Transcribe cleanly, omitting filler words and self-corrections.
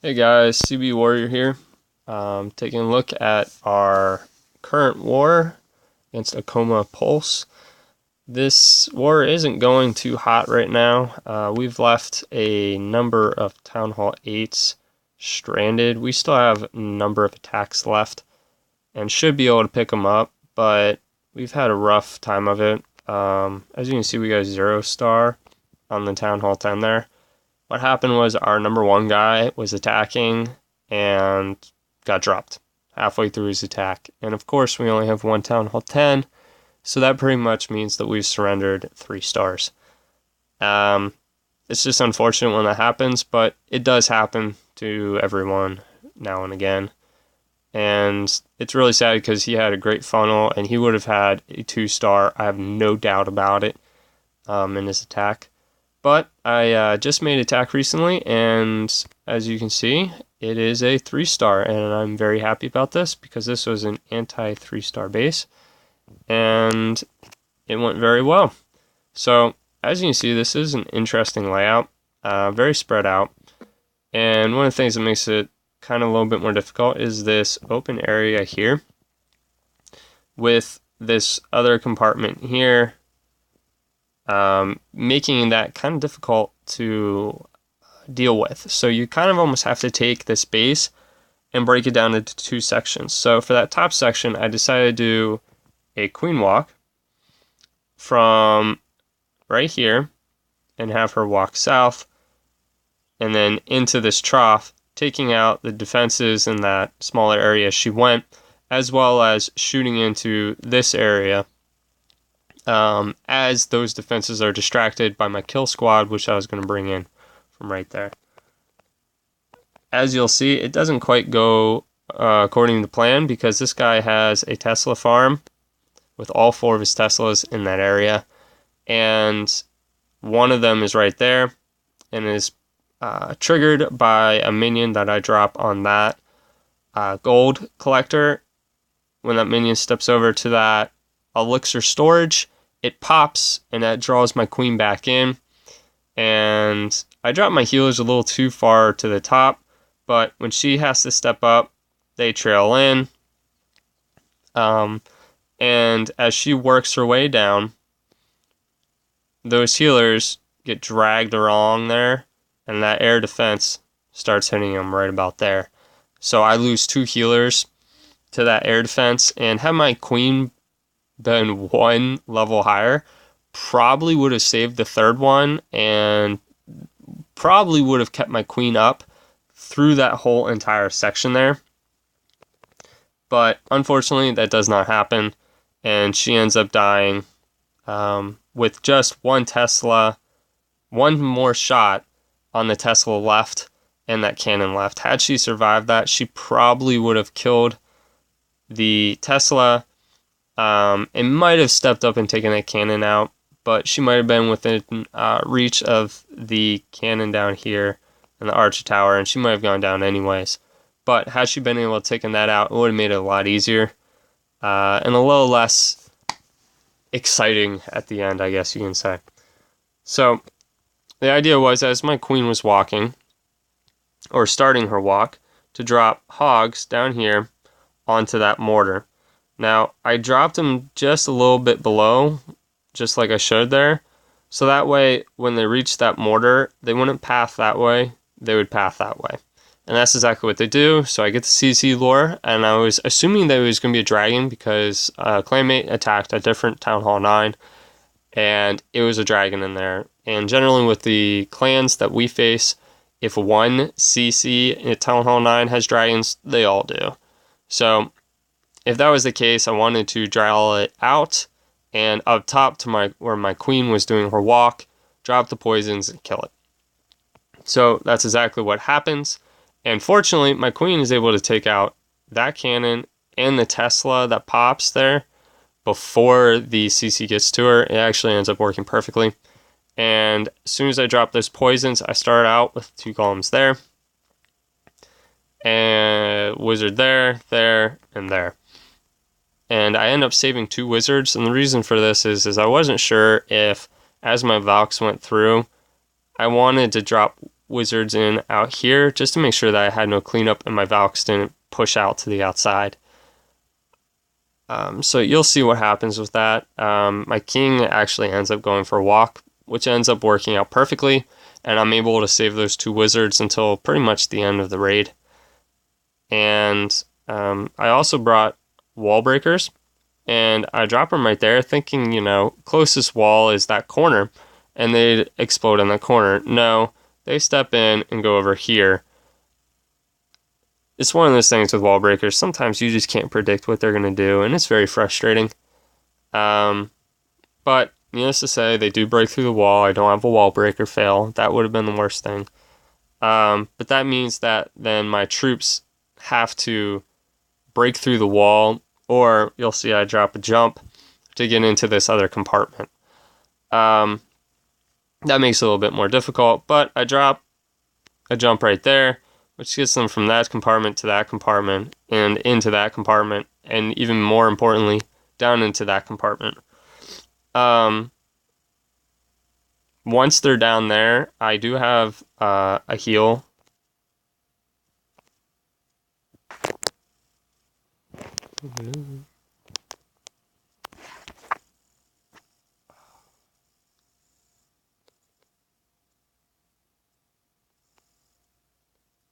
Hey guys, CB Warrior here. Taking a look at our current war against Akoma Pulse. This war isn't going too hot right now. We've left a number of Town Hall 8s stranded. We still have a number of attacks left and should be able to pick them up, but we've had a rough time of it. As you can see, we got a 0-star on the Town Hall 10 there. What happened was our number 1 guy was attacking and got dropped halfway through his attack. And of course, we only have 1 Town Hall 10, so that pretty much means that we've surrendered 3 stars. It's just unfortunate when that happens, but it does happen to everyone now and again. And it's really sad because he had a great funnel and he would have had a 2-star, I have no doubt about it, in his attack. But I just made an attack recently, and as you can see, it is a 3-star, and I'm very happy about this because this was an anti-3-star base, and it went very well. So, as you can see, this is an interesting layout, very spread out, and one of the things that makes it kind of a little bit more difficult is this open area here with this other compartment here, making that kind of difficult to deal with. So you kind of almost have to take this base and break it down into 2 sections. So for that top section, I decided to do a queen walk from right here and have her walk south and then into this trough, taking out the defenses in that smaller area she went, as well as shooting into this area as those defenses are distracted by my kill squad, which I was going to bring in from right there. As you'll see, it doesn't quite go according to plan because this guy has a Tesla farm with all 4 of his Teslas in that area, and one of them is right there and is triggered by a minion that I drop on that gold collector. When that minion steps over to that elixir storage, it pops and that draws my queen back in, and I drop my healers a little too far to the top, but when she has to step up, they trail in, and as she works her way down, those healers get dragged along there, and that air defense starts hitting them right about there. So I lose 2 healers to that air defense, and had my queen been 1 level higher, probably would have saved the 3rd one and probably would have kept my queen up through that whole entire section there. But unfortunately, that does not happen, and she ends up dying with just 1 Tesla, 1 more shot on the Tesla left and that cannon left. Had she survived that, she probably would have killed the Tesla. It might have stepped up and taken that cannon out, but she might have been within reach of the cannon down here in the archer tower, and she might have gone down anyways. But had she been able to take that out, it would have made it a lot easier and a little less exciting at the end, I guess you can say. So the idea was, as my queen was walking, or starting her walk, to drop hogs down here onto that mortar. Now, I dropped them just a little bit below, just like I showed there, so that way, when they reached that mortar, they wouldn't path that way, they would path that way. And that's exactly what they do, so I get the CC lore, and I was assuming that it was going to be a dragon because Clanmate attacked a different Town Hall 9, and it was a dragon in there. And generally with the clans that we face, if 1 CC in Town Hall 9 has dragons, they all do. So if that was the case, I wanted to draw it out and up top to where my queen was doing her walk, drop the poisons and kill it. So that's exactly what happens. And fortunately, my queen is able to take out that cannon and the Tesla that pops there before the CC gets to her. It actually ends up working perfectly. And as soon as I drop those poisons, I start out with 2 columns there, and wizard there, there, and there. And I end up saving 2 wizards, and the reason for this is I wasn't sure if, as my Valks went through, I wanted to drop wizards in out here just to make sure that I had no cleanup and my Valks didn't push out to the outside. So you'll see what happens with that. My king actually ends up going for a walk, which ends up working out perfectly, and I'm able to save those 2 wizards until pretty much the end of the raid. And I also brought wall breakers, and I drop them right there thinking, you know, closest wall is that corner, and they'd explode in that corner. No, they step in and go over here. It's one of those things with wall breakers. Sometimes you just can't predict what they're going to do, and it's very frustrating. But needless to say, they do break through the wall. I don't have a wall breaker fail. That would have been the worst thing. But that means that then my troops have to break through the wall, or you'll see I drop a jump to get into this other compartment. That makes it a little bit more difficult, but I drop a jump right there, which gets them from that compartment to that compartment and into that compartment, and even more importantly, down into that compartment. Once they're down there, I do have a heal.